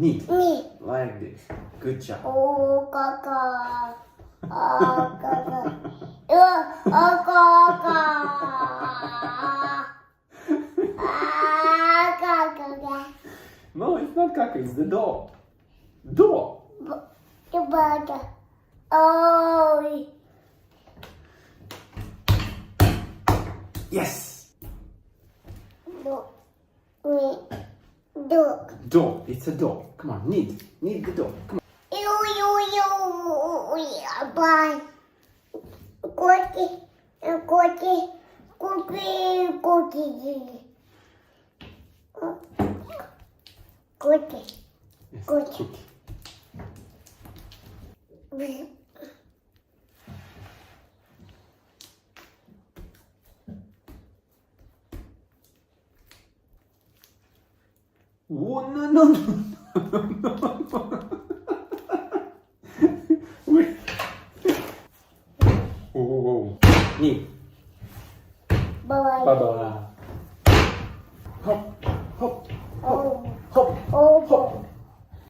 Need. Need. Like this. Good job. Oh, caca. Oh, caca. Oh, caca. Ah, caca. No, it's not caca, it's the door. Door. The burger. Oh. Yes. Do. Me. Do. Door. It's a door. Come on, need. Need the door. Come on. You. Bye. Cookie. Cookie. Cookie. Cookie. Cookie. Yes, Good. cookie. Oh, no. Wait. Oh. Need. Bye. Bye-bye. Hop.